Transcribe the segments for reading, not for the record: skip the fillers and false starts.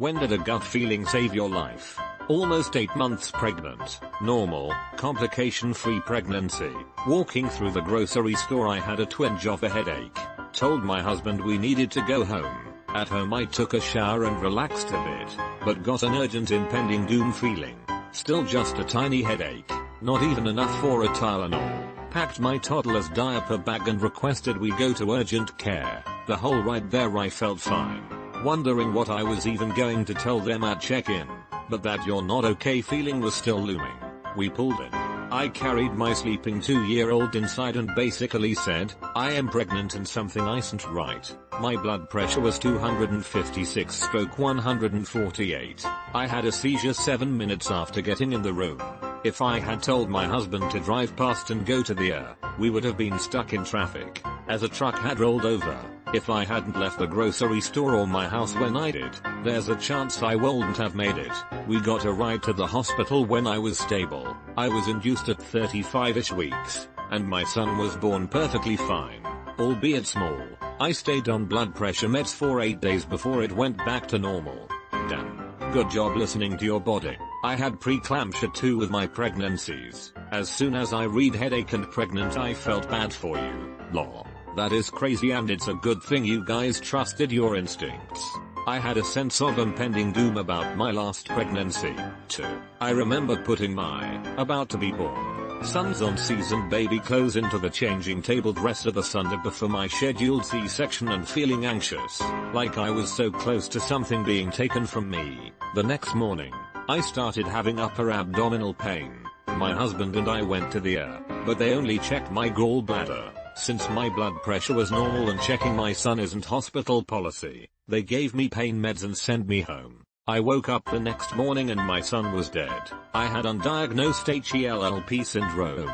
When did a gut feeling save your life? Almost 8 months pregnant, normal, complication-free pregnancy. Walking through the grocery store I had a twinge of a headache. Told my husband we needed to go home. At home I took a shower and relaxed a bit, but got an urgent impending doom feeling. Still just a tiny headache, not even enough for a Tylenol. Packed my toddler's diaper bag and requested we go to urgent care. The whole ride there I felt fine, wondering what I was even going to tell them at check-in. But that "you're not okay" feeling was still looming. We pulled in. I carried my sleeping 2-year-old inside and basically said, "I am pregnant and something isn't right." My blood pressure was 256/148. I had a seizure 7 minutes after getting in the room. If I had told my husband to drive past and go to the we would have been stuck in traffic, as a truck had rolled over. If I hadn't left the grocery store or my house when I did, there's a chance I wouldn't have made it. We got a ride to the hospital when I was stable. I was induced at 35-ish weeks, and my son was born perfectly fine, albeit small. I stayed on blood pressure meds for 8 days before it went back to normal. Damn. Good job listening to your body. I had preeclampsia too with my pregnancies. As soon as I read headache and pregnant I felt bad for you. Lol. That is crazy, and it's a good thing you guys trusted your instincts. I had a sense of impending doom about my last pregnancy, too. I remember putting my about-to-be-born son's on-season baby clothes into the changing table dress of the Sunday before my scheduled C-section and feeling anxious, like I was so close to something being taken from me. The next morning, I started having upper abdominal pain. My husband and I went to the but they only checked my gallbladder. Since my blood pressure was normal and checking my son isn't hospital policy, they gave me pain meds and sent me home. I woke up the next morning and my son was dead. I had undiagnosed HELLP syndrome.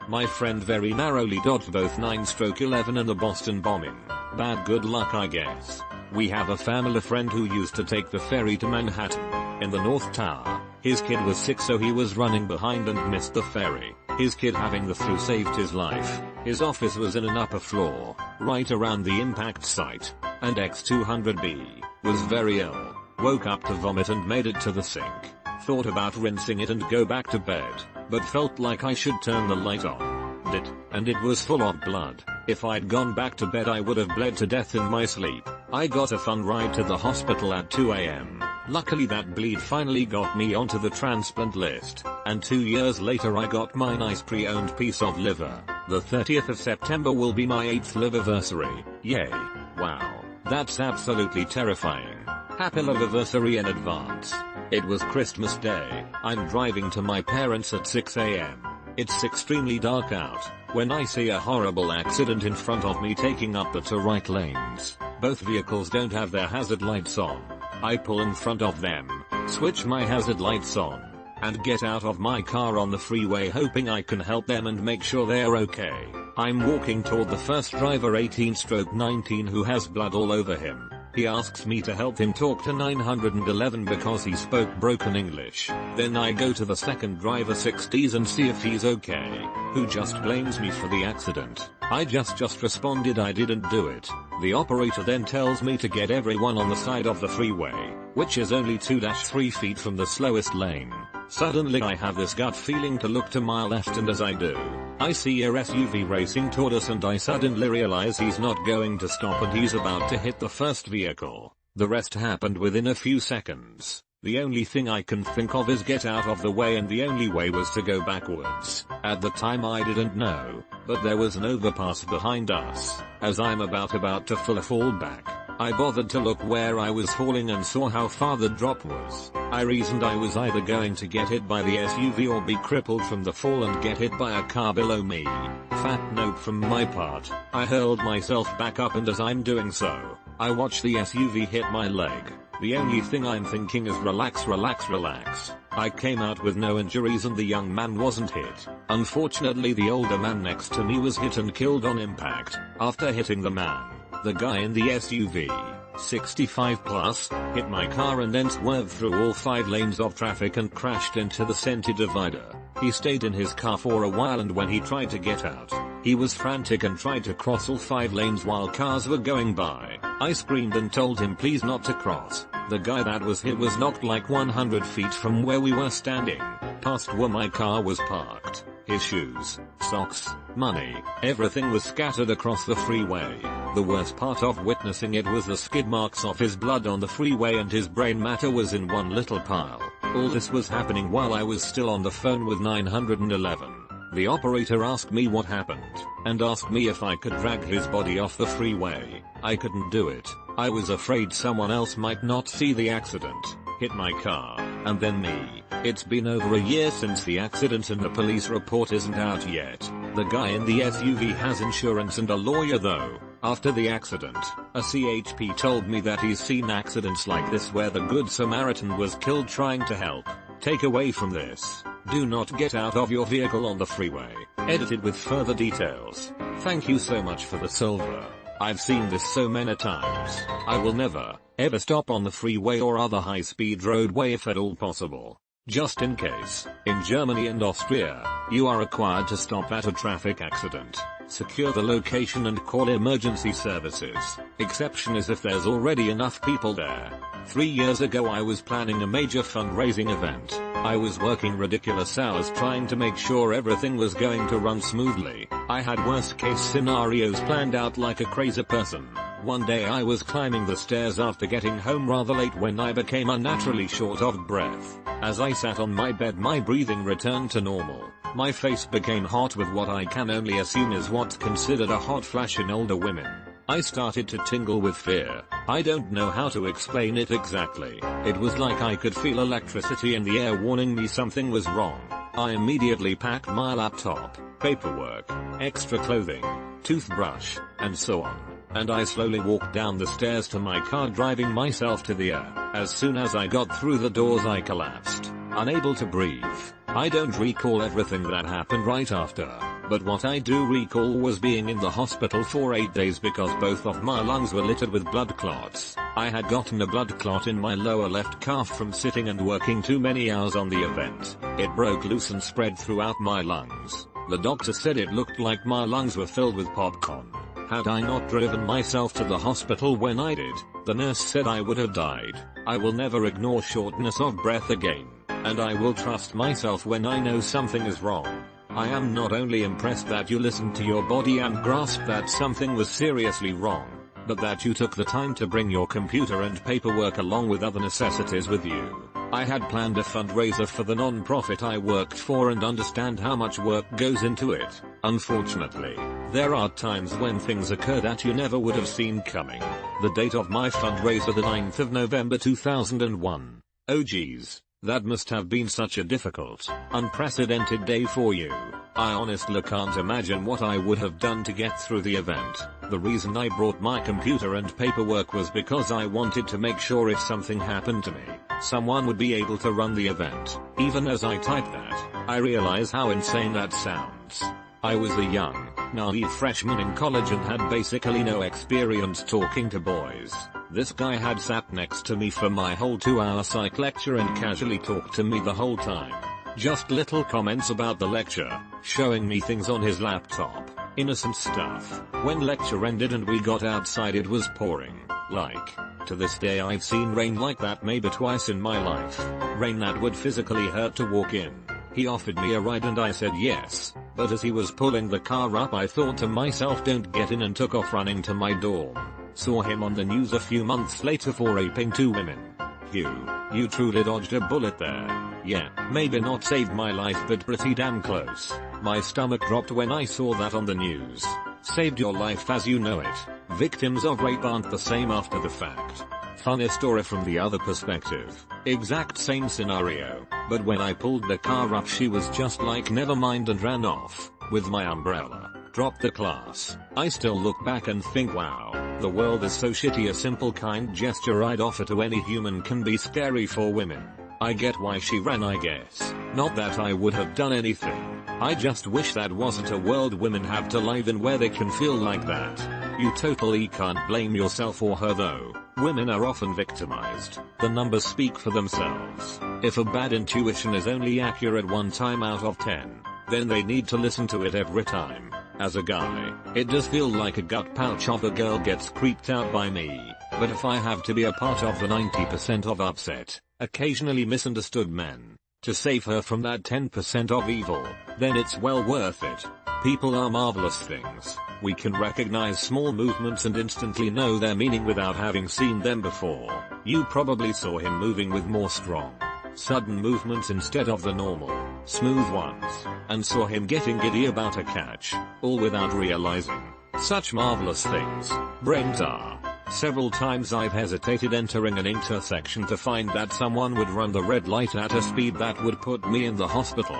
My friend very narrowly dodged both 9/11 and the Boston bombing. Bad good luck, I guess. We have a family friend who used to take the ferry to Manhattan. In the North Tower, his kid was sick so he was running behind and missed the ferry. His kid having the flu saved his life. His office was in an upper floor, right around the impact site, and X200B was very ill. Woke up to vomit and made it to the sink. Thought about rinsing it and go back to bed, but felt like I should turn the light on. Did, and it was full of blood. If I'd gone back to bed I would have bled to death in my sleep. I got a fun ride to the hospital at 2 AM. Luckily that bleed finally got me onto the transplant list, and 2 years later I got my nice pre-owned piece of liver. The 30th of September will be my 8th liverversary. Yay. Wow. That's absolutely terrifying. Happy liverversary in advance. It was Christmas Day. I'm driving to my parents at 6 AM. It's extremely dark out, when I see a horrible accident in front of me taking up the 2 right lanes. Both vehicles don't have their hazard lights on. I pull in front of them, switch my hazard lights on, and get out of my car on the freeway hoping I can help them and make sure they're okay. I'm walking toward the first driver 18/19 who has blood all over him. He asks me to help him talk to 911 because he spoke broken English. Then I go to the second driver 60s and see if he's okay, who just blames me for the accident. I just responded I didn't do it. The operator then tells me to get everyone on the side of the freeway, which is only 2-3 feet from the slowest lane. Suddenly I have this gut feeling to look to my left, and as I do, I see a SUV racing toward us and I suddenly realize he's not going to stop and he's about to hit the first vehicle. The rest happened within a few seconds. The only thing I can think of is get out of the way, and the only way was to go backwards. At the time I didn't know, but there was an overpass behind us. As I'm about to fall back, I bothered to look where I was falling and saw how far the drop was. I reasoned I was either going to get hit by the SUV or be crippled from the fall and get hit by a car below me. Fat note from my part. I hurled myself back up, and as I'm doing so, I watch the SUV hit my leg. The only thing I'm thinking is relax, relax, relax. I came out with no injuries and the young man wasn't hit. Unfortunately the older man next to me was hit and killed on impact. After hitting the man, the guy in the SUV, 65 plus, hit my car and then swerved through all 5 lanes of traffic and crashed into the center divider. He stayed in his car for a while, and when he tried to get out, he was frantic and tried to cross all 5 lanes while cars were going by. I screamed and told him please not to cross. The guy that was hit was knocked like 100 feet from where we were standing, past where my car was parked. His shoes, socks, money, everything was scattered across the freeway. The worst part of witnessing it was the skid marks of his blood on the freeway, and his brain matter was in one little pile. All this was happening while I was still on the phone with 911. The operator asked me what happened, and asked me if I could drag his body off the freeway. I couldn't do it. I was afraid someone else might not see the accident, hit my car, and then me. It's been over a year since the accident and the police report isn't out yet. The guy in the SUV has insurance and a lawyer though. After the accident, a CHP told me that he's seen accidents like this where the Good Samaritan was killed trying to help. Takeaway from this: do not get out of your vehicle on the freeway. Edited with further details. Thank you so much for the silver. I've seen this so many times. I will never, ever stop on the freeway or other high-speed roadway if at all possible. Just in case, in Germany and Austria, you are required to stop at a traffic accident, secure the location and call emergency services. Exception is if there's already enough people there. 3 years ago I was planning a major fundraising event. I was working ridiculous hours trying to make sure everything was going to run smoothly. I had worst case scenarios planned out like a crazy person. One day I was climbing the stairs after getting home rather late when I became unnaturally short of breath. As I sat on my bed, my breathing returned to normal. My face became hot with what I can only assume is what's considered a hot flash in older women. I started to tingle with fear. I don't know how to explain it exactly. It was like I could feel electricity in the air warning me something was wrong. I immediately packed my laptop, paperwork, extra clothing, toothbrush, and so on. And I slowly walked down the stairs to my car, driving myself to the air. As soon as I got through the doors I collapsed, unable to breathe. I don't recall everything that happened right after, but what I do recall was being in the hospital for 8 days because both of my lungs were littered with blood clots. I had gotten a blood clot in my lower left calf from sitting and working too many hours on the event. It broke loose and spread throughout my lungs. The doctor said it looked like my lungs were filled with popcorn. Had I not driven myself to the hospital when I did, the nurse said I would have died. I will never ignore shortness of breath again, and I will trust myself when I know something is wrong. I am not only impressed that you listened to your body and grasped that something was seriously wrong, but that you took the time to bring your computer and paperwork along with other necessities with you. I had planned a fundraiser for the non-profit I worked for and understand how much work goes into it. Unfortunately, there are times when things occur that you never would have seen coming. The date of my fundraiser, the 9th of November 2001. Oh geez, that must have been such a difficult, unprecedented day for you. I honestly can't imagine what I would have done to get through the event. The reason I brought my computer and paperwork was because I wanted to make sure if something happened to me, someone would be able to run the event. Even as I type that, I realize how insane that sounds. I was a young, naive freshman in college and had basically no experience talking to boys. This guy had sat next to me for my whole 2-hour psych lecture and casually talked to me the whole time. Just little comments about the lecture, showing me things on his laptop, innocent stuff. When lecture ended and we got outside, it was pouring. To this day I've seen rain like that maybe twice in my life. Rain that would physically hurt to walk in. He offered me a ride and I said yes, but as he was pulling the car up I thought to myself, don't get in, and took off running to my dorm. Saw him on the news a few months later for raping 2 women. You truly dodged a bullet there. Yeah, maybe not saved my life but pretty damn close. My stomach dropped when I saw that on the news. Saved your life as you know it. Victims of rape aren't the same after the fact. Funny story from the other perspective. Exact same scenario, but when I pulled the car up she was just like never mind and ran off, with my umbrella. Dropped the class. I still look back and think, wow, the world is so shitty. A simple kind gesture I'd offer to any human can be scary for women. I get why she ran, I guess. Not that I would have done anything. I just wish that wasn't a world women have to live in where they can feel like that. You totally can't blame yourself or her though. Women are often victimized. The numbers speak for themselves. If a bad intuition is only accurate 1 time out of 10, then they need to listen to it every time. As a guy, it does feel like a gut pouch of a girl gets creeped out by me. But if I have to be a part of the 90% of upset, occasionally misunderstood men, to save her from that 10% of evil, then it's well worth it. People are marvelous things. We can recognize small movements and instantly know their meaning without having seen them before. You probably saw him moving with more strong, sudden movements instead of the normal, smooth ones, and saw him getting giddy about a catch, all without realizing. Such marvelous things, brains are. Several times I've hesitated entering an intersection to find that someone would run the red light at a speed that would put me in the hospital.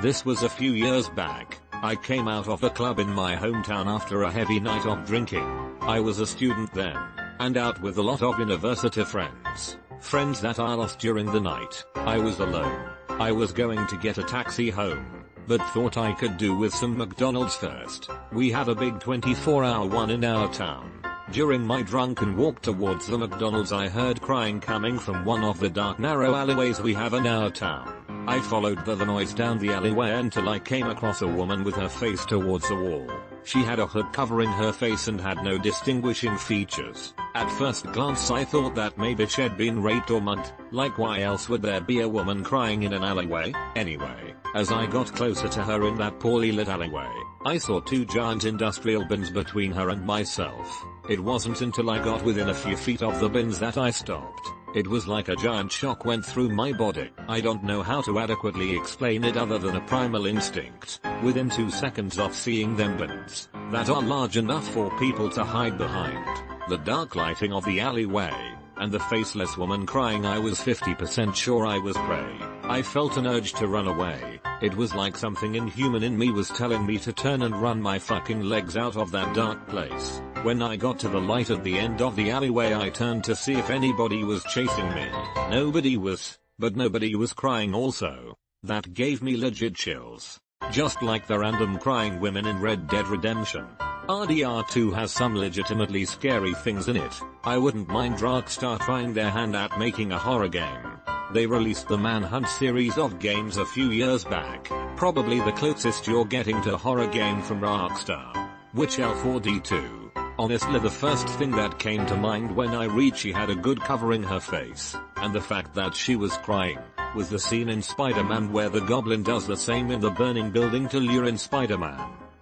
This was a few years back. I came out of a club in my hometown after a heavy night of drinking. I was a student then, and out with a lot of university friends. Friends that I lost during the night. I was alone. I was going to get a taxi home, but thought I could do with some McDonald's first. We had a big 24-hour one in our town. During my drunken walk towards the McDonald's, I heard crying coming from one of the dark narrow alleyways we have in our town. I followed the noise down the alleyway until I came across a woman with her face towards the wall. She had a hood covering her face and had no distinguishing features. At first glance I thought that maybe she'd been raped or mugged, like why else would there be a woman crying in an alleyway? Anyway, as I got closer to her in that poorly lit alleyway, I saw two giant industrial bins between her and myself. It wasn't until I got within a few feet of the bins that I stopped. It was like a giant shock went through my body. I don't know how to adequately explain it other than a primal instinct. Within 2 seconds of seeing them bins that are large enough for people to hide behind, the dark lighting of the alleyway, and the faceless woman crying, I was 50% sure I was prey. I felt an urge to run away. It was like something inhuman in me was telling me to turn and run my fucking legs out of that dark place. When I got to the light at the end of the alleyway, I turned to see if anybody was chasing me. Nobody was, but nobody was crying also. That gave me legit chills. Just like the random crying women in Red Dead Redemption. RDR2 has some legitimately scary things in it. I wouldn't mind Rockstar trying their hand at making a horror game. They released the Manhunt series of games a few years back, probably the closest you're getting to a horror game from Rockstar. Which L4D2? Honestly, the first thing that came to mind when I read she had a good covering her face, and the fact that she was crying, was the scene in Spider-Man where the Goblin does the same in the burning building to lure in Spider-Man.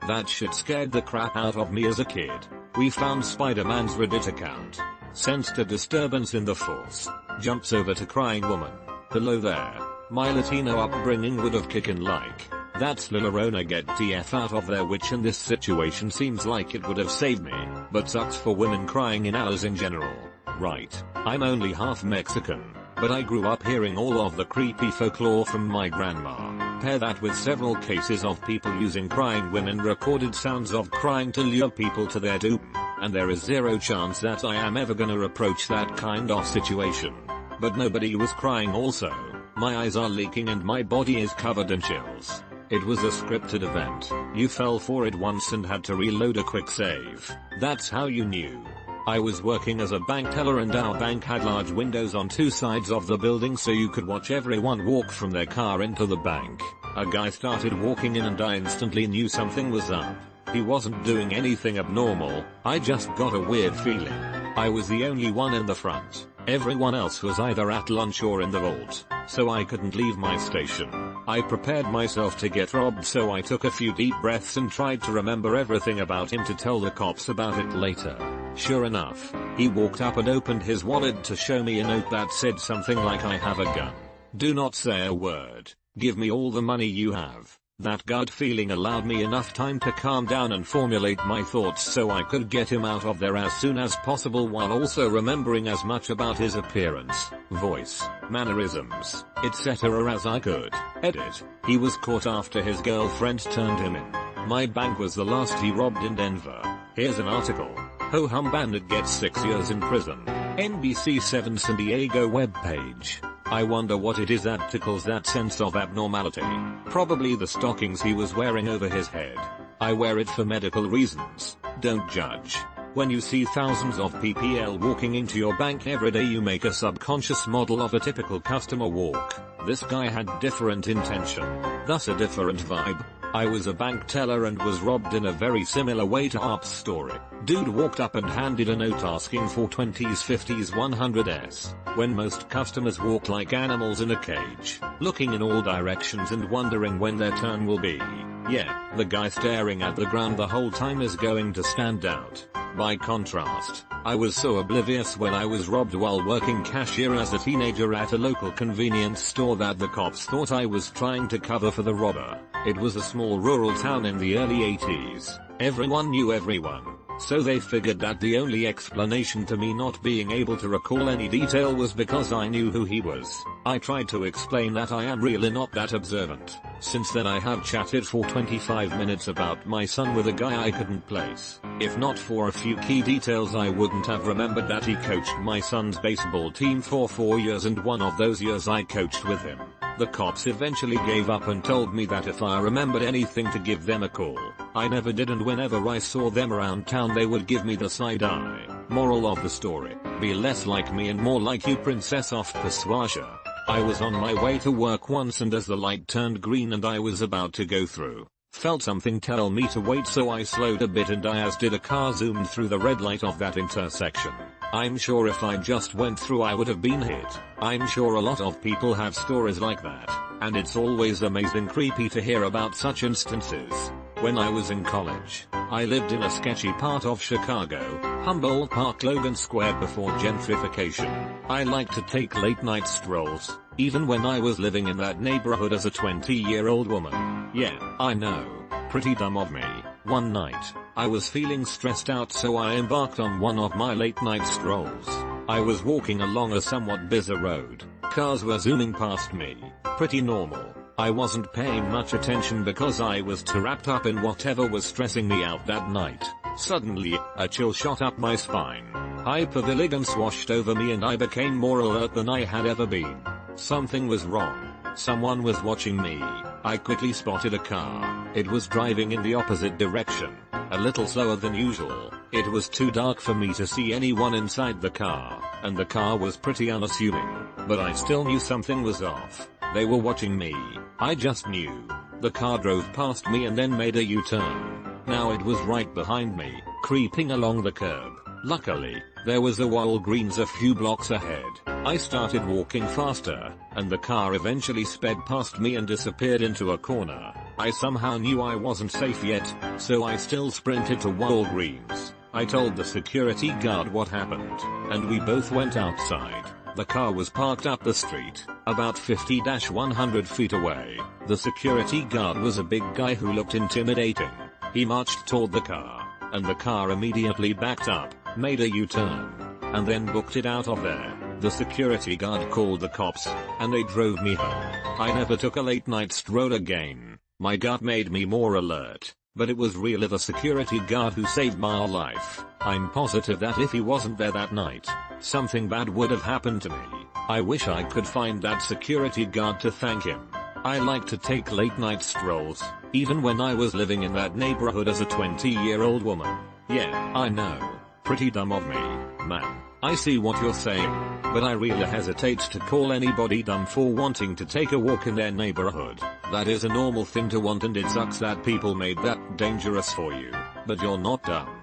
That shit scared the crap out of me as a kid. We found Spider-Man's Reddit account. Sensed a disturbance in the force. Jumps over to crying woman. Hello there. My Latino upbringing would have kickin' like. That's Lillerona, get TF out of there, which in this situation seems like it would have saved me, but sucks for women crying in alleys in general. Right, I'm only half Mexican, but I grew up hearing all of the creepy folklore from my grandma. Pair that with several cases of people using crying women recorded sounds of crying to lure people to their doom, and there is zero chance that I am ever gonna approach that kind of situation. But nobody was crying also. My eyes are leaking and my body is covered in chills. It was a scripted event. You fell for it once and had to reload a quick save. That's how you knew. I was working as a bank teller and our bank had large windows on 2 sides of the building so you could watch everyone walk from their car into the bank. A guy started walking in and I instantly knew something was up. He wasn't doing anything abnormal, I just got a weird feeling. I was the only one in the front. Everyone else was either at lunch or in the vault, so I couldn't leave my station. I prepared myself to get robbed, so I took a few deep breaths and tried to remember everything about him to tell the cops about it later. Sure enough, he walked up and opened his wallet to show me a note that said something like, I have a gun. Do not say a word. Give me all the money you have. That gut feeling allowed me enough time to calm down and formulate my thoughts so I could get him out of there as soon as possible, while also remembering as much about his appearance, voice, mannerisms, etc. as I could. Edit. He was caught after his girlfriend turned him in. My bank was the last he robbed in Denver. Here's an article. Ho hum bandit gets 6 years in prison. NBC7 San Diego webpage. I wonder what it is that tickles that sense of abnormality. Probably the stockings he was wearing over his head. I wear it for medical reasons. Don't judge. When you see thousands of PPL walking into your bank every day, you make a subconscious model of a typical customer walk. This guy had different intention, thus a different vibe. I was a bank teller and was robbed in a very similar way to Arp's story. Dude walked up and handed a note asking for 20s, 50s, 100s, when most customers walk like animals in a cage, looking in all directions and wondering when their turn will be. Yeah, the guy staring at the ground the whole time is going to stand out. By contrast, I was so oblivious when I was robbed while working cashier as a teenager at a local convenience store that the cops thought I was trying to cover for the robber. It was a small rural town in the early 80s. Everyone knew everyone, so they figured that the only explanation to me not being able to recall any detail was because I knew who he was. I tried to explain that I am really not that observant. Since then I have chatted for 25 minutes about my son with a guy I couldn't place. If not for a few key details I wouldn't have remembered that he coached my son's baseball team for 4 years and one of those years I coached with him. The cops eventually gave up and told me that if I remembered anything to give them a call. I never did, and whenever I saw them around town they would give me the side eye. Moral of the story: be less like me and more like you, princess of Persuasion. I was on my way to work once and as the light turned green and I was about to go through, felt something tell me to wait, so I slowed a bit and as did a car zoomed through the red light of that intersection. I'm sure if I just went through I would have been hit. I'm sure a lot of people have stories like that, and it's always amazing creepy to hear about such instances. When I was in college, I lived in a sketchy part of Chicago, Humboldt Park, Logan Square, before gentrification. I liked to take late night strolls, even when I was living in that neighborhood as a 20-year-old woman. Yeah, I know, pretty dumb of me. One night, I was feeling stressed out, so I embarked on one of my late night strolls. I was walking along a somewhat busy road. Cars were zooming past me, pretty normal. I wasn't paying much attention because I was too wrapped up in whatever was stressing me out that night. Suddenly, a chill shot up my spine. Hypervigilance washed over me and I became more alert than I had ever been. Something was wrong. Someone was watching me. I quickly spotted a car. It was driving in the opposite direction, a little slower than usual. It was too dark for me to see anyone inside the car, and the car was pretty unassuming, but I still knew something was off. They were watching me. I just knew. The car drove past me and then made a U-turn. Now it was right behind me, creeping along the curb. Luckily, there was a Walgreens a few blocks ahead. I started walking faster, and the car eventually sped past me and disappeared into a corner. I somehow knew I wasn't safe yet, so I still sprinted to Walgreens. I told the security guard what happened, and we both went outside. The car was parked up the street, about 50-100 feet away. The security guard was a big guy who looked intimidating. He marched toward the car, and the car immediately backed up, made a U-turn, and then booked it out of there. The security guard called the cops, and they drove me home. I never took a late night stroll again. My gut made me more alert, but it was really the security guard who saved my life. I'm positive that if he wasn't there that night, something bad would have happened to me. I wish I could find that security guard to thank him. I like to take late night strolls, even when I was living in that neighborhood as a 20-year-old woman. Yeah, I know. Pretty dumb of me, man. I see what you're saying, but I really hesitate to call anybody dumb for wanting to take a walk in their neighborhood. That is a normal thing to want, and it sucks that people made that dangerous for you. But you're not dumb.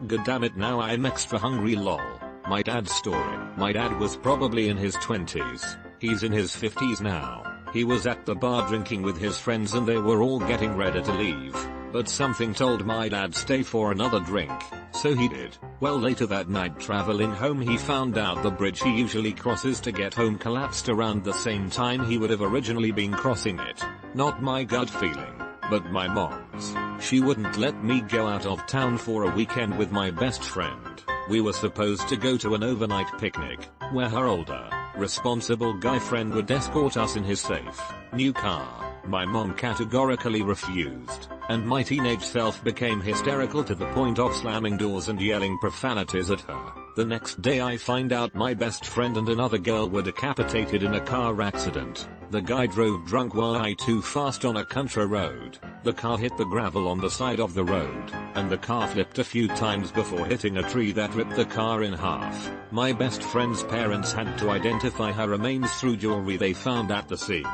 God damn it, now I'm extra hungry, lol. My dad's story. My dad was probably in his 20s. He's in his 50s now. He was at the bar drinking with his friends and they were all getting ready to leave. But something told my dad stay for another drink, so he did. Well, later that night traveling home he found out the bridge he usually crosses to get home collapsed around the same time he would have originally been crossing it. Not my gut feeling, but my mom's. She wouldn't let me go out of town for a weekend with my best friend. We were supposed to go to an overnight picnic, where her older, responsible guy friend would escort us in his safe, new car. My mom categorically refused, and my teenage self became hysterical to the point of slamming doors and yelling profanities at her. The next day I find out my best friend and another girl were decapitated in a car accident. The guy drove drunk while I too fast on a country road. The car hit the gravel on the side of the road, and the car flipped a few times before hitting a tree that ripped the car in half. My best friend's parents had to identify her remains through jewelry they found at the scene.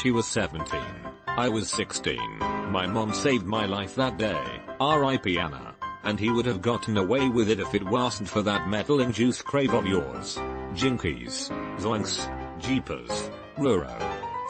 She was 17. I was 16. My mom saved my life that day, R.I.P. Anna. And he would have gotten away with it if it wasn't for that metal-induced crave of yours. Jinkies. Zoinks. Jeepers. Ruro.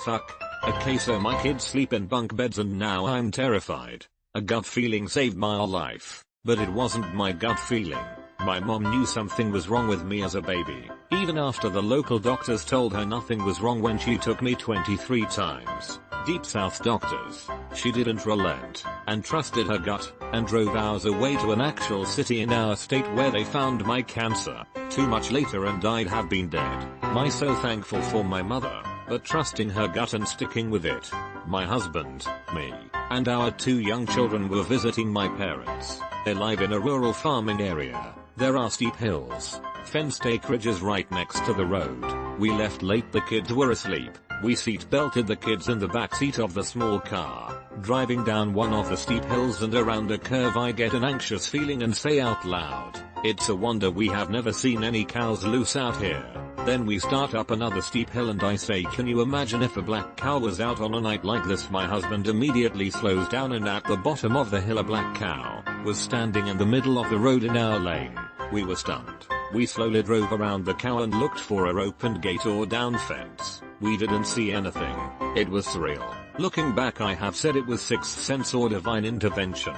Fuck. Okay, so my kids sleep in bunk beds and now I'm terrified. A gut feeling saved my life. But it wasn't my gut feeling. My mom knew something was wrong with me as a baby, even after the local doctors told her nothing was wrong when she took me 23 times. Deep South doctors. She didn't relent, and trusted her gut, and drove hours away to an actual city in our state where they found my cancer. Too much later and I'd have been dead. My so thankful for my mother, but trusting her gut and sticking with it. My husband, me, and our 2 young children were visiting my parents. They live in a rural farming area. There are steep hills, fenced acreages right next to the road. We left late, the kids were asleep. We seat belted the kids in the back seat of the small car. Driving down one of the steep hills and around a curve, I get an anxious feeling and say out loud, "It's a wonder we have never seen any cows loose out here." Then we start up another steep hill and I say, "Can you imagine if a black cow was out on a night like this?" My husband immediately slows down and at the bottom of the hill a black cow was standing in the middle of the road in our lane. We were stunned. We slowly drove around the cow and looked for a opened gate or down fence. We didn't see anything. It was surreal. Looking back, I have said it was sixth sense or divine intervention.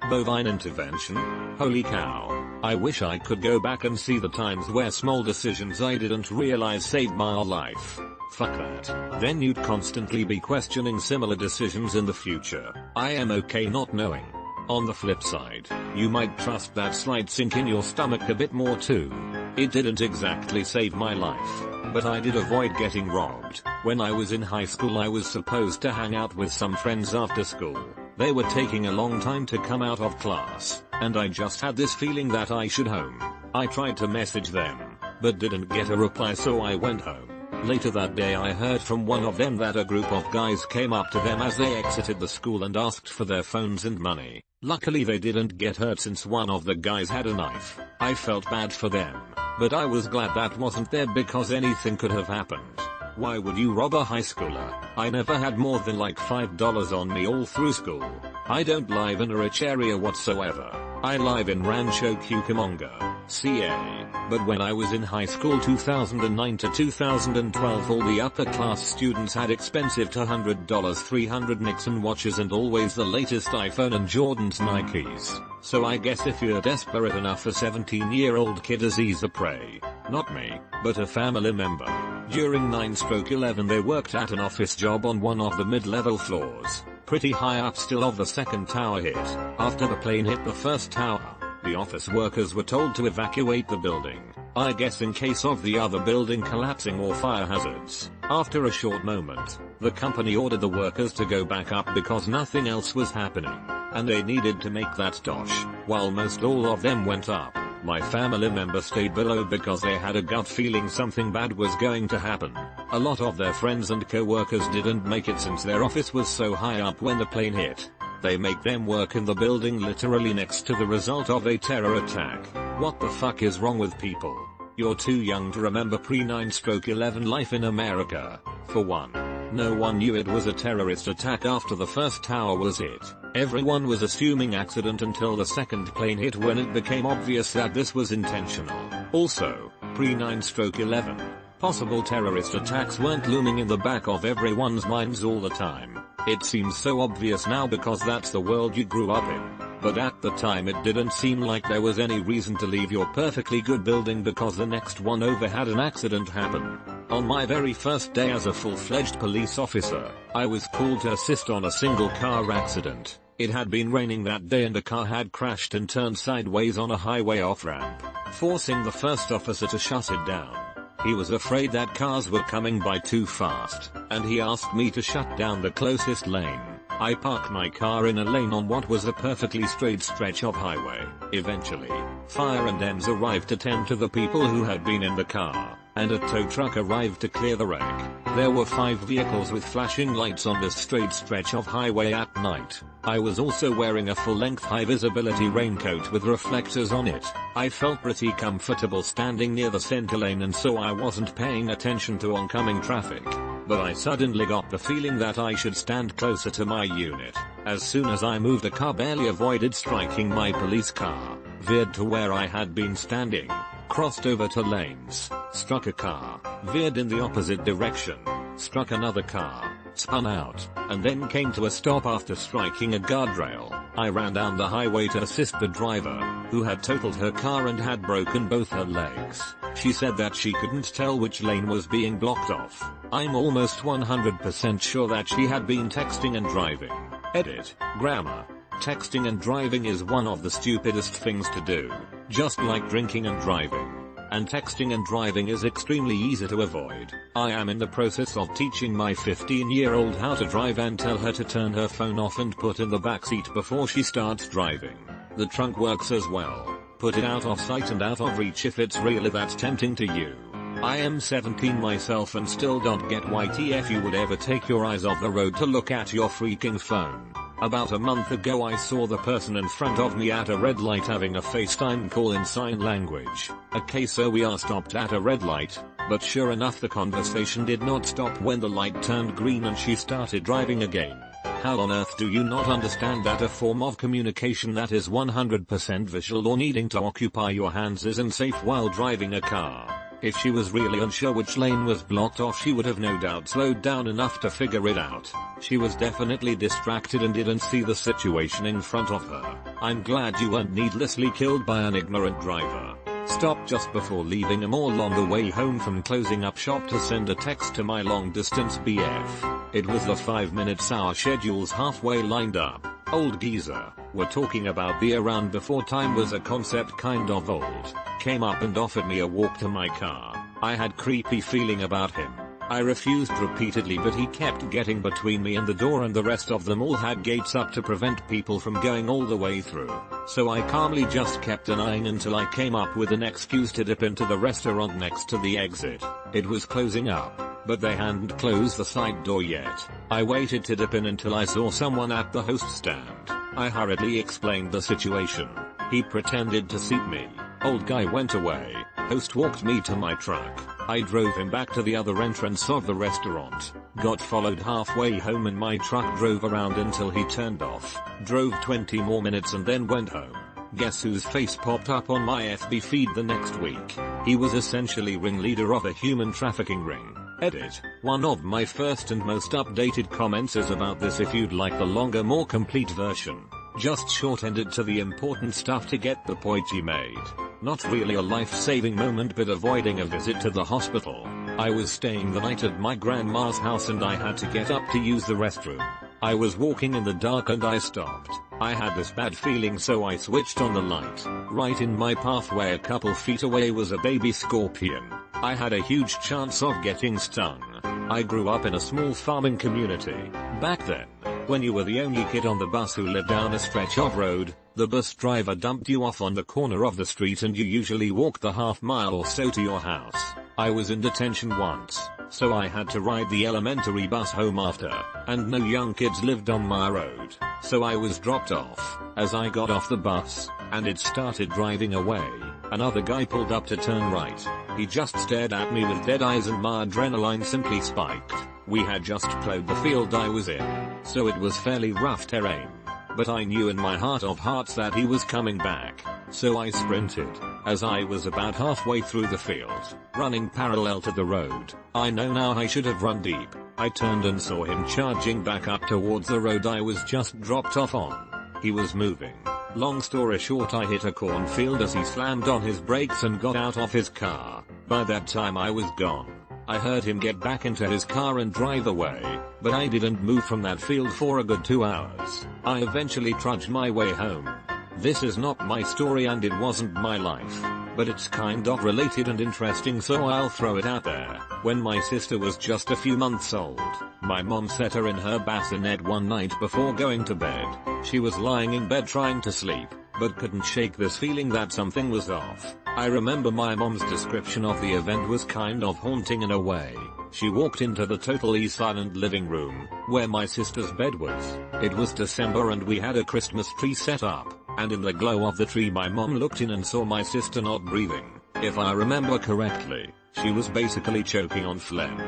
Bovine intervention? Holy cow. I wish I could go back and see the times where small decisions I didn't realize saved my life. Fuck that. Then you'd constantly be questioning similar decisions in the future. I am okay not knowing. On the flip side, you might trust that slight sink in your stomach a bit more too. It didn't exactly save my life, but I did avoid getting robbed. When I was in high school, I was supposed to hang out with some friends after school. They were taking a long time to come out of class, and I just had this feeling that I should home. I tried to message them, but didn't get a reply, so I went home. Later that day I heard from one of them that a group of guys came up to them as they exited the school and asked for their phones and money. Luckily they didn't get hurt since one of the guys had a knife. I felt bad for them, but I was glad that wasn't there because anything could have happened. Why would you rob a high schooler? I never had more than like $5 on me all through school. I don't live in a rich area whatsoever. I live in Rancho Cucamonga, CA. But when I was in high school 2009 to 2012, all the upper class students had expensive $200 $300 Nixon watches and always the latest iPhone and Jordan's Nikes. So I guess if you're desperate enough, a 17-year-old kid is easy prey. Not me, but a family member. During 9/11 they worked at an office job on one of the mid-level floors, pretty high up still of the second tower hit. After the plane hit the first tower, the office workers were told to evacuate the building, I guess in case of the other building collapsing or fire hazards. After a short moment, the company ordered the workers to go back up because nothing else was happening, and they needed to make that dosh. While most all of them went up, my family member stayed below because they had a gut feeling something bad was going to happen. A lot of their friends and co-workers didn't make it since their office was so high up when the plane hit. They make them work in the building literally next to the result of a terror attack. What the fuck is wrong with people? You're too young to remember pre-9/11 life in America. For one, no one knew it was a terrorist attack after the first tower was hit. Everyone was assuming accident until the second plane hit, when it became obvious that this was intentional. Also, pre-9/11, possible terrorist attacks weren't looming in the back of everyone's minds all the time. It seems so obvious now because that's the world you grew up in. But at the time it didn't seem like there was any reason to leave your perfectly good building because the next one over had an accident happen. On my very first day as a full-fledged police officer, I was called to assist on a single car accident. It had been raining that day and a car had crashed and turned sideways on a highway off-ramp, forcing the first officer to shut it down. He was afraid that cars were coming by too fast, and he asked me to shut down the closest lane. I parked my car in a lane on what was a perfectly straight stretch of highway. Eventually, fire and EMS arrived to tend to the people who had been in the car, and a tow truck arrived to clear the wreck. There were 5 vehicles with flashing lights on this straight stretch of highway at night. I was also wearing a full-length high-visibility raincoat with reflectors on it. I felt pretty comfortable standing near the center lane, and so I wasn't paying attention to oncoming traffic. but I suddenly got the feeling that I should stand closer to my unit. As soon as I moved, the car barely avoided striking my police car, veered to where I had been standing, crossed over 2 lanes, struck a car, veered in the opposite direction, struck another car, spun out, and then came to a stop after striking a guardrail. I ran down the highway to assist the driver, who had totaled her car and had broken both her legs. She said that she couldn't tell which lane was being blocked off. I'm almost 100% sure that she had been texting and driving. Edit. Grammar. Texting and driving is one of the stupidest things to do, just like drinking and driving. And texting and driving is extremely easy to avoid. I am in the process of teaching my 15-year-old how to drive and tell her to turn her phone off and put in the backseat before she starts driving. The trunk works as well. Put it out of sight and out of reach if it's really that tempting to you. I am 17 myself and still don't get why TF you would ever take your eyes off the road to look at your freaking phone. About a month ago I saw the person in front of me at a red light having a FaceTime call in sign language. Okay, so we are stopped at a red light, but sure enough the conversation did not stop when the light turned green and she started driving again. How on earth do you not understand that a form of communication that is 100% visual or needing to occupy your hands isn't safe while driving a car? If she was really unsure which lane was blocked off, she would have no doubt slowed down enough to figure it out. She was definitely distracted and didn't see the situation in front of her. I'm glad you weren't needlessly killed by an ignorant driver. Stop just before leaving a mall on the way home from closing up shop to send a text to my long distance BF. It was the 5 minutes our schedules halfway lined up. Old geezer. We're talking about the around before time was a concept kind of old. Came up and offered me a walk to my car. I had creepy feeling about him. I refused repeatedly, but he kept getting between me and the door, and the rest of them all had gates up to prevent people from going all the way through. So I calmly just kept denying until I came up with an excuse to dip into the restaurant next to the exit. It was closing up, but they hadn't closed the side door yet. I waited to dip in until I saw someone at the host stand. I hurriedly explained the situation. He pretended to seat me. Old guy went away. Host walked me to my truck. I drove him back to the other entrance of the restaurant. Got followed halfway home and my truck drove around until he turned off. Drove 20 more minutes and then went home. Guess whose face popped up on my FB feed the next week? He was essentially ringleader of a human trafficking ring. Edit. One of my first and most updated comments is about this if you'd like the longer, more complete version. Just short-ended to the important stuff to get the point he made. Not really a life-saving moment, but avoiding a visit to the hospital. I was staying the night at my grandma's house and I had to get up to use the restroom. I was walking in the dark and I stopped. I had this bad feeling, so I switched on the light. Right in my pathway a couple feet away was a baby scorpion. I had a huge chance of getting stung. I grew up in a small farming community. Back then, when you were the only kid on the bus who lived down a stretch of road, the bus driver dumped you off on the corner of the street and you usually walked the half mile or so to your house. I was in detention once, so I had to ride the elementary bus home after, and no young kids lived on my road, so I was dropped off. As I got off the bus, and it started driving away, another guy pulled up to turn right. He just stared at me with dead eyes and my adrenaline simply spiked. We had just plowed the field I was in, so it was fairly rough terrain. But I knew in my heart of hearts that he was coming back, so I sprinted. As I was about halfway through the field, running parallel to the road, I know now I should have run deep. I turned and saw him charging back up towards the road I was just dropped off on. He was moving. Long story short, I hit a cornfield as he slammed on his brakes and got out of his car. By that time I was gone. I heard him get back into his car and drive away, but I didn't move from that field for a good 2 hours. I eventually trudged my way home. This is not my story and it wasn't my life, but it's kind of related and interesting, so I'll throw it out there. When my sister was just a few months old, my mom set her in her bassinet one night before going to bed. She was lying in bed trying to sleep, but couldn't shake this feeling that something was off. I remember my mom's description of the event was kind of haunting in a way. She walked into the totally silent living room, where my sister's bed was. It was December and we had a Christmas tree set up, and in the glow of the tree my mom looked in and saw my sister not breathing. If I remember correctly, she was basically choking on phlegm.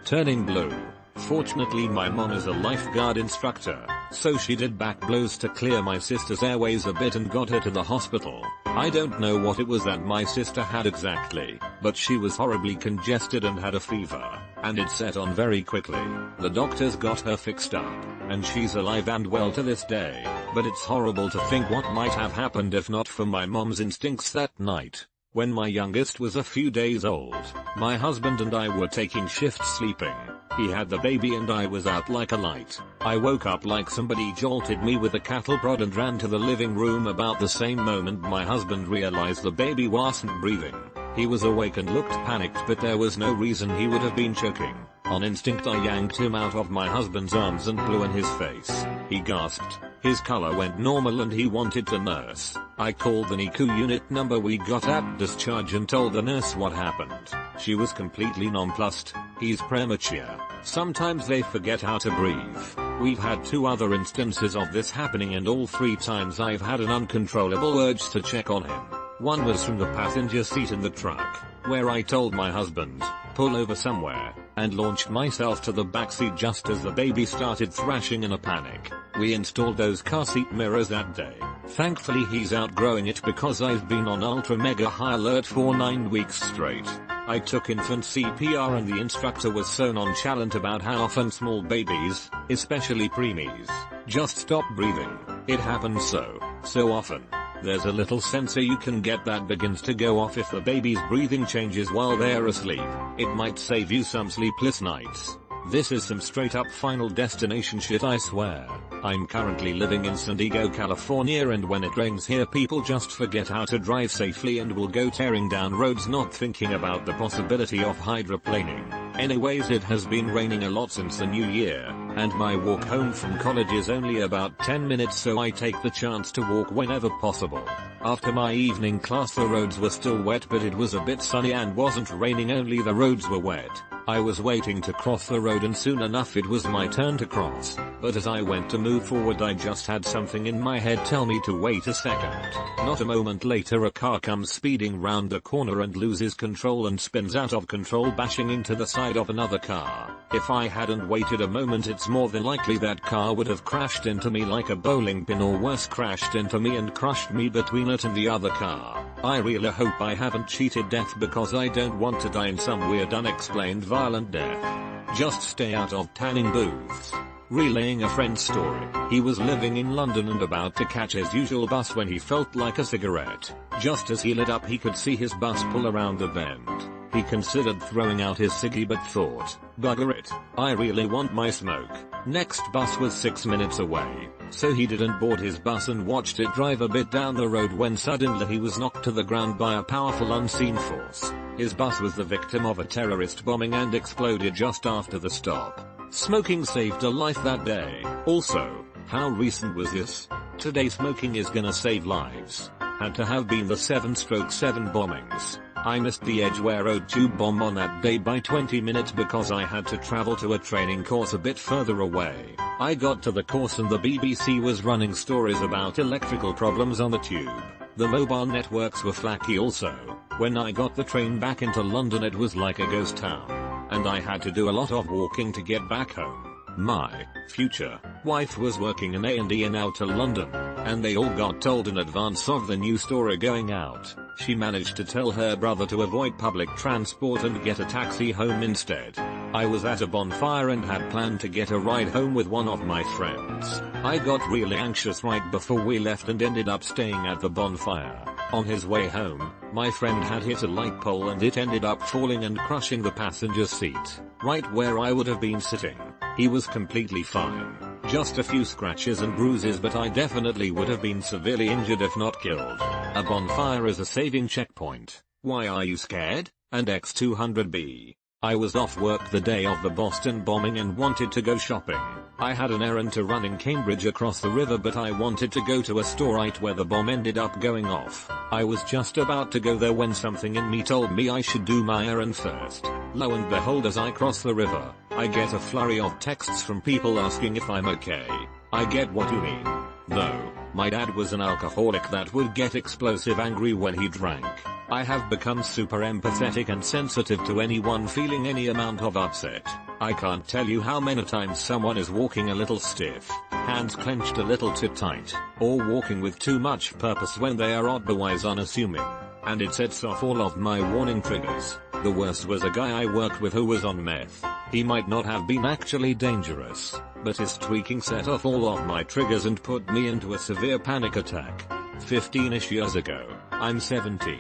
turning blue. Fortunately my mom is a lifeguard instructor, so she did back blows to clear my sister's airways a bit and got her to the hospital. I don't know what it was that my sister had exactly, but she was horribly congested and had a fever, and it set on very quickly. The doctors got her fixed up, and she's alive and well to this day, but it's horrible to think what might have happened if not for my mom's instincts that night. When my youngest was a few days old, my husband and I were taking shift sleeping. He had the baby and I was out like a light. I woke up like somebody jolted me with a cattle prod and ran to the living room about the same moment my husband realized the baby wasn't breathing. He was awake and looked panicked, but there was no reason he would have been choking. On instinct I yanked him out of my husband's arms and blew in his face. He gasped. His color went normal and he wanted to nurse. I called the NICU unit number we got at discharge and told the nurse what happened. She was completely nonplussed. He's premature. Sometimes they forget how to breathe. We've had 2 other instances of this happening and all 3 times I've had an uncontrollable urge to check on him. One was from the passenger seat in the truck, where I told my husband, pull over somewhere, and launched myself to the backseat just as the baby started thrashing in a panic. We installed those car seat mirrors that day. Thankfully he's outgrowing it because I've been on ultra mega high alert for 9 weeks straight. I took infant CPR and the instructor was so nonchalant about how often small babies, especially preemies, just stop breathing. It happens so often. There's a little sensor you can get that begins to go off if the baby's breathing changes while they're asleep. It might save you some sleepless nights. This is some straight up Final Destination shit, I swear. I'm currently living in San Diego, California, and when it rains here people just forget how to drive safely and will go tearing down roads not thinking about the possibility of hydroplaning. Anyways, it has been raining a lot since the new year, and my walk home from college is only about 10 minutes, so I take the chance to walk whenever possible. After my evening class the roads were still wet, but it was a bit sunny and wasn't raining, only the roads were wet. I was waiting to cross the road and soon enough it was my turn to cross, but as I went to move forward I just had something in my head tell me to wait a second. Not a moment later a car comes speeding round the corner and loses control and spins out of control, bashing into the side of another car. If I hadn't waited a moment it's more than likely that car would have crashed into me like a bowling pin, or worse, crashed into me and crushed me between it and the other car. I really hope I haven't cheated death because I don't want to die in some weird unexplained violent death. Just stay out of tanning booths. Relaying a friend's story. He was living in London and about to catch his usual bus when he felt like a cigarette. Just as he lit up he could see his bus pull around the bend. He considered throwing out his ciggy but thought, bugger it, I really want my smoke. Next bus was 6 minutes away, so he didn't board his bus and watched it drive a bit down the road when suddenly he was knocked to the ground by a powerful unseen force. His bus was the victim of a terrorist bombing and exploded just after the stop. Smoking saved a life that day. Also, how recent was this? Today smoking is gonna save lives. Had to have been the 7/7 bombings. I missed the Edgware Road tube bomb on that day by 20 minutes because I had to travel to a training course a bit further away. I got to the course and the BBC was running stories about electrical problems on the tube. The mobile networks were flaky also. When I got the train back into London it was like a ghost town. And I had to do a lot of walking to get back home. My future wife was working in A&E in outer London, and they all got told in advance of the new story going out. She managed to tell her brother to avoid public transport and get a taxi home instead. I was at a bonfire and had planned to get a ride home with one of my friends. I got really anxious right before we left and ended up staying at the bonfire. On his way home, my friend had hit a light pole and it ended up falling and crushing the passenger seat, right where I would have been sitting. He was completely fine. Just a few scratches and bruises, but I definitely would have been severely injured if not killed. A bonfire is a saving checkpoint. Why are you scared? And X200B. I was off work the day of the Boston bombing and wanted to go shopping. I had an errand to run in Cambridge across the river, but I wanted to go to a store right where the bomb ended up going off. I was just about to go there when something in me told me I should do my errand first. Lo and behold, as I cross the river, I get a flurry of texts from people asking if I'm okay. I get what you mean. Though, my dad was an alcoholic that would get explosive angry when he drank. I have become super empathetic and sensitive to anyone feeling any amount of upset. I can't tell you how many times someone is walking a little stiff, hands clenched a little too tight, or walking with too much purpose when they are otherwise unassuming, and it sets off all of my warning triggers. The worst was a guy I worked with who was on meth. He might not have been actually dangerous, but his tweaking set off all of my triggers and put me into a severe panic attack. 15-ish years ago, I'm 17.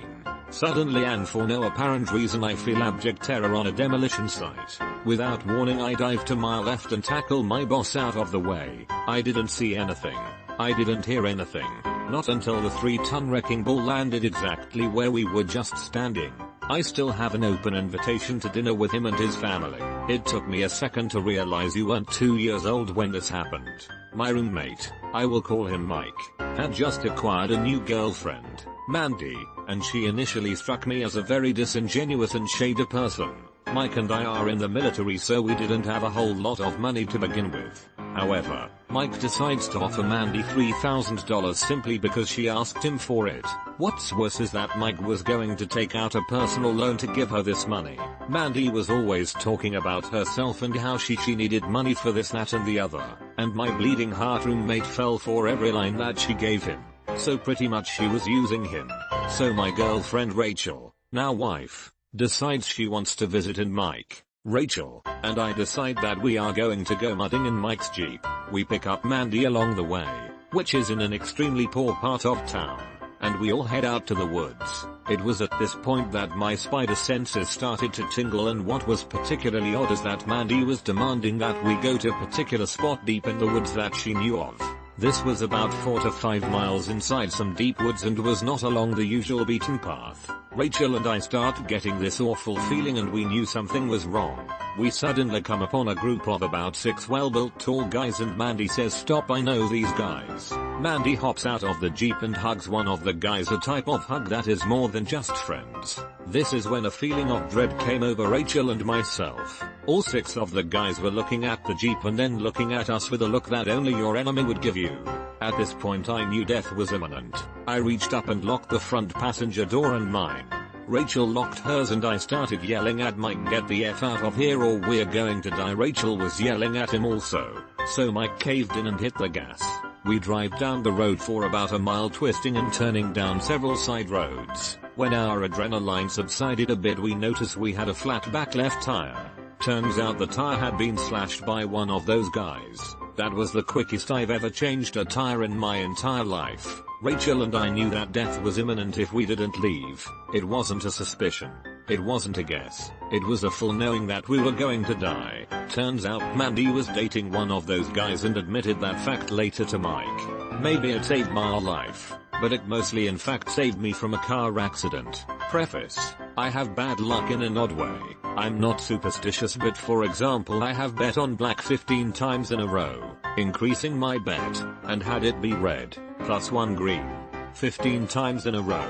Suddenly and for no apparent reason I feel abject terror on a demolition site. Without warning I dive to my left and tackle my boss out of the way. I didn't see anything. I didn't hear anything. Not until the 3-ton wrecking ball landed exactly where we were just standing. I still have an open invitation to dinner with him and his family. It took me a second to realize you weren't 2 years old when this happened. My roommate, I will call him Mike, had just acquired a new girlfriend, Mandy, and she initially struck me as a very disingenuous and shady person. Mike and I are in the military, so we didn't have a whole lot of money to begin with. However, Mike decides to offer Mandy $3,000 simply because she asked him for it. What's worse is that Mike was going to take out a personal loan to give her this money. Mandy was always talking about herself and how she needed money for this, that and the other, and my bleeding heart roommate fell for every line that she gave him. So pretty much she was using him. So my girlfriend Rachel, now wife, decides she wants to visit in Mike, Rachel, and I decide that we are going to go mudding in Mike's Jeep. We pick up Mandy along the way, which is in an extremely poor part of town, and we all head out to the woods. It was at this point that my spider senses started to tingle, and what was particularly odd is that Mandy was demanding that we go to a particular spot deep in the woods that she knew of. This was about 4 to 5 miles inside some deep woods and was not along the usual beaten path. Rachel and I start getting this awful feeling and we knew something was wrong. We suddenly come upon a group of about 6 well-built tall guys and Mandy says, "Stop, I know these guys." Mandy hops out of the Jeep and hugs one of the guys, a type of hug that is more than just friends. This is when a feeling of dread came over Rachel and myself. All 6 of the guys were looking at the Jeep and then looking at us with a look that only your enemy would give you. At this point I knew death was imminent. I reached up and locked the front passenger door and mine. Rachel locked hers and I started yelling at Mike, "Get the F out of here or we're going to die." Rachel was yelling at him also, so Mike caved in and hit the gas. We drive down the road for about a mile, twisting and turning down several side roads. When our adrenaline subsided a bit we noticed we had a flat back left tire. Turns out the tire had been slashed by one of those guys. That was the quickest I've ever changed a tire in my entire life. Rachel and I knew that death was imminent if we didn't leave. It wasn't a suspicion. It wasn't a guess. It was a full knowing that we were going to die. Turns out Mandy was dating one of those guys and admitted that fact later to Mike. Maybe it saved my life, but it mostly in fact saved me from a car accident. Preface: I have bad luck in an odd way. I'm not superstitious, but for example I have bet on black 15 times in a row, increasing my bet, and had it be red, +1 green, 15 times in a row.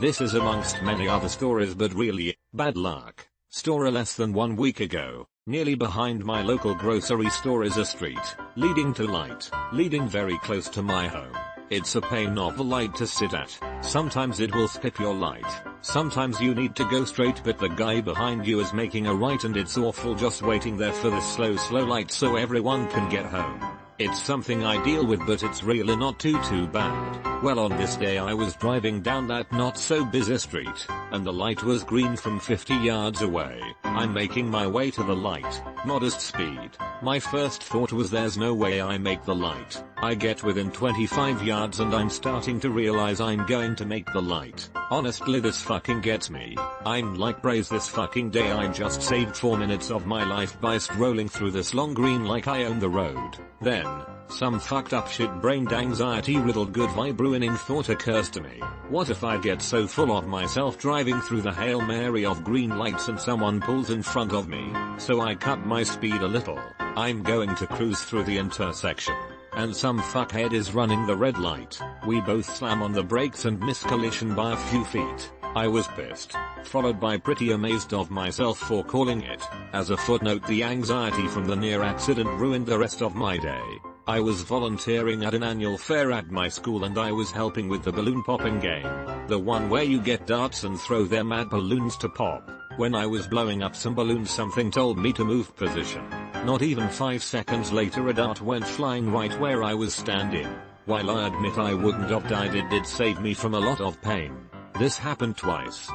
This is amongst many other stories, but really, bad luck. Story: less than 1 week ago, nearly behind my local grocery store is a street, leading to light, leading very close to my home. It's a pain of a light to sit at. Sometimes it will skip your light. Sometimes you need to go straight, but the guy behind you is making a right and it's awful just waiting there for this slow light so everyone can get home. It's something I deal with, but it's really not too bad. Well, on this day I was driving down that not so busy street, and the light was green from 50 yards away. I'm making my way to the light, modest speed. My first thought was there's no way I make the light. I get within 25 yards and I'm starting to realize I'm going to make the light. Honestly, this fucking gets me. I'm like, praise this fucking day, I just saved 4 minutes of my life by strolling through this long green like I own the road. Then, some fucked up shit brained anxiety riddled good vibe ruining thought occurs to me. What if I get so full of myself driving through the Hail Mary of green lights and someone pulls in front of me? So I cut my speed a little. I'm going to cruise through the intersection, and some fuckhead is running the red light. We both slam on the brakes and miss collision by a few feet. I was pissed, followed by pretty amazed of myself for calling it. As a footnote, the anxiety from the near accident ruined the rest of my day. I was volunteering at an annual fair at my school and I was helping with the balloon popping game. The one where you get darts and throw them at balloons to pop. When I was blowing up some balloons, something told me to move position. Not even 5 seconds later a dart went flying right where I was standing. While I admit I wouldn't have died, it did save me from a lot of pain. This happened twice.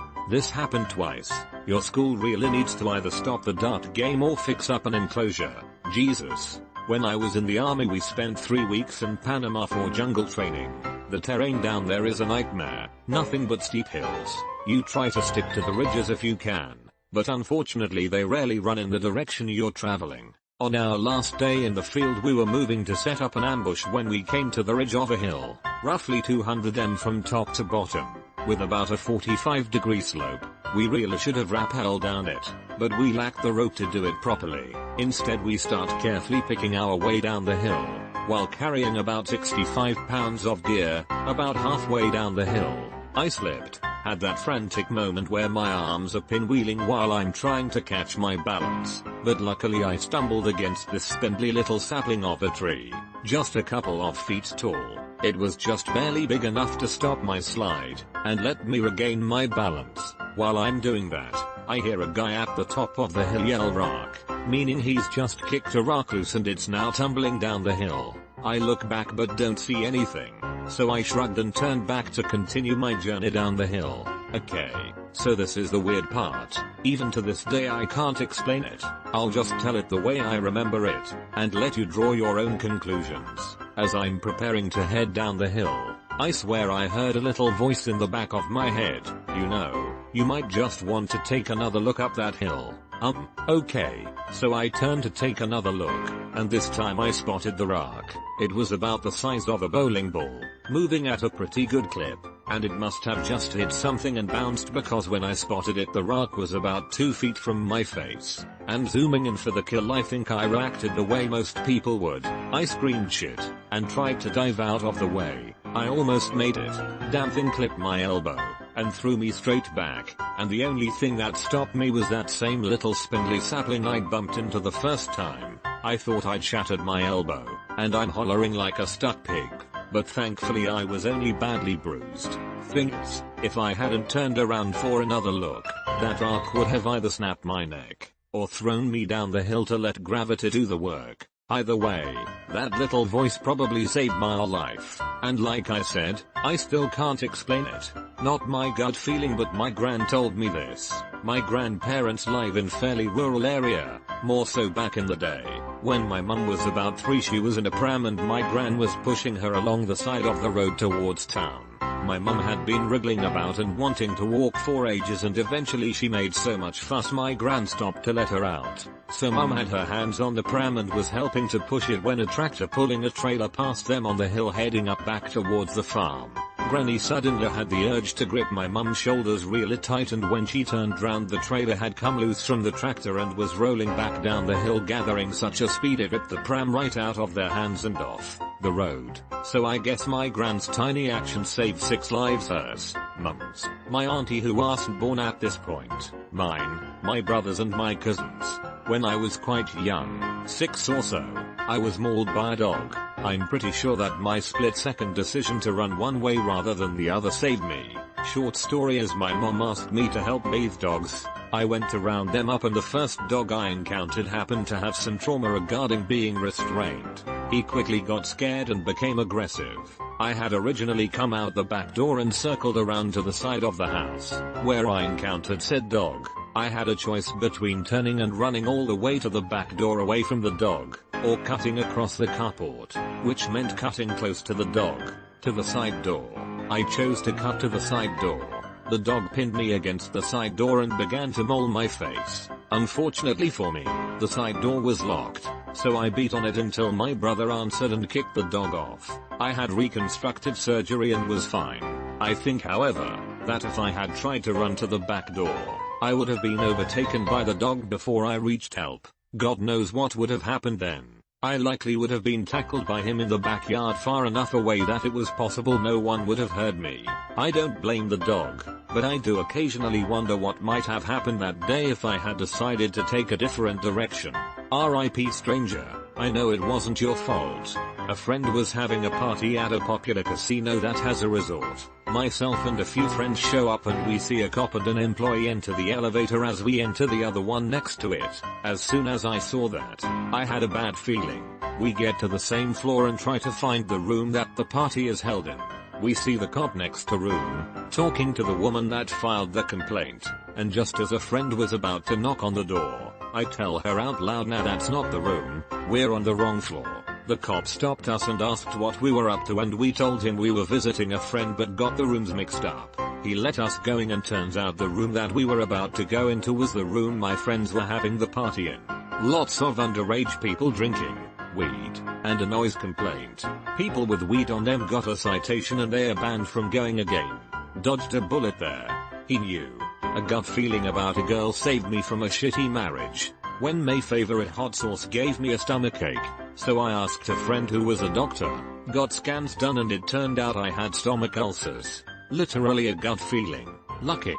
Your school really needs to either stop the dart game or fix up an enclosure. Jesus. When I was in the army we spent 3 weeks in Panama for jungle training. The terrain down there is a nightmare, nothing but steep hills. You try to stick to the ridges if you can, but unfortunately they rarely run in the direction you're traveling. On our last day in the field we were moving to set up an ambush when we came to the ridge of a hill, roughly 200 m from top to bottom, with about a 45-degree slope. We really should have rappelled down it, but we lacked the rope to do it properly. Instead we start carefully picking our way down the hill, while carrying about 65 pounds of gear. About halfway down the hill, I slipped, had that frantic moment where my arms are pinwheeling while I'm trying to catch my balance, but luckily I stumbled against this spindly little sapling of a tree, just a couple of feet tall. It was just barely big enough to stop my slide, and let me regain my balance. While I'm doing that, I hear a guy at the top of the hill yell rock, meaning he's just kicked a rock loose and it's now tumbling down the hill. I look back but don't see anything, so I shrugged and turned back to continue my journey down the hill. Okay, so this is the weird part. Even to this day I can't explain it. I'll just tell it the way I remember it, and let you draw your own conclusions. As I'm preparing to head down the hill, I swear I heard a little voice in the back of my head. You know, you might just want to take another look up that hill. Okay, so I turned to take another look, and this time I spotted the rock. It was about the size of a bowling ball, moving at a pretty good clip, and it must have just hit something and bounced, because when I spotted it the rock was about 2 feet from my face. And zooming in for the kill, I think I reacted the way most people would. I screamed shit, and tried to dive out of the way. I almost made it. Damn thing clipped my elbow, and threw me straight back, and the only thing that stopped me was that same little spindly sapling I bumped into the first time. I thought I'd shattered my elbow, and I'm hollering like a stuck pig, but thankfully I was only badly bruised. Thing is, if I hadn't turned around for another look, that rock would have either snapped my neck, or thrown me down the hill to let gravity do the work. Either way, that little voice probably saved my life, and like I said, I still can't explain it. Not my gut feeling, but my gran told me this. My grandparents live in fairly rural area, more so back in the day. When my mum was about 3 she was in a pram and my gran was pushing her along the side of the road towards town. My mum had been wriggling about and wanting to walk for ages, and eventually she made so much fuss my gran stopped to let her out. So mum had her hands on the pram and was helping to push it when a tractor pulling a trailer passed them on the hill heading up back towards the farm. Granny suddenly had the urge to grip my mum's shoulders really tight, and when she turned round the trailer had come loose from the tractor and was rolling back down the hill gathering such a speed it ripped the pram right out of their hands and off the road. So I guess my gran's tiny action saved 6 lives, hers, mum's, my auntie who wasn't born at this point, mine, my brothers and my cousins. When I was quite young, 6 or so, I was mauled by a dog. I'm pretty sure that my split-second decision to run one way rather than the other saved me. Short story is my mom asked me to help bathe dogs. I went to round them up and the first dog I encountered happened to have some trauma regarding being restrained. He quickly got scared and became aggressive. I had originally come out the back door and circled around to the side of the house, where I encountered said dog. I had a choice between turning and running all the way to the back door away from the dog, or cutting across the carport, which meant cutting close to the dog, to the side door. I chose to cut to the side door. The dog pinned me against the side door and began to maul my face. Unfortunately for me, the side door was locked, so I beat on it until my brother answered and kicked the dog off. I had reconstructive surgery and was fine. I think, however, that if I had tried to run to the back door, I would have been overtaken by the dog before I reached help. God knows what would have happened then. I likely would have been tackled by him in the backyard far enough away that it was possible no one would have heard me. I don't blame the dog, but I do occasionally wonder what might have happened that day if I had decided to take a different direction. R.I.P. stranger, I know it wasn't your fault. A friend was having a party at a popular casino that has a resort. Myself and a few friends show up and we see a cop and an employee enter the elevator as we enter the other one next to it. As soon as I saw that, I had a bad feeling. We get to the same floor and try to find the room that the party is held in. We see the cop next to room, talking to the woman that filed the complaint, and just as a friend was about to knock on the door, I tell her out loud, "Nah, that's not the room, we're on the wrong floor." The cop stopped us and asked what we were up to, and we told him we were visiting a friend but got the rooms mixed up. He let us going, and turns out the room that we were about to go into was the room my friends were having the party in. Lots of underage people drinking weed, and a noise complaint. People with weed on them got a citation and they are banned from going again. Dodged a bullet there. He knew. A gut feeling about a girl saved me from a shitty marriage. When my favorite hot sauce gave me a stomachache, so I asked a friend who was a doctor, got scans done, and it turned out I had stomach ulcers. Literally a gut feeling. Lucky.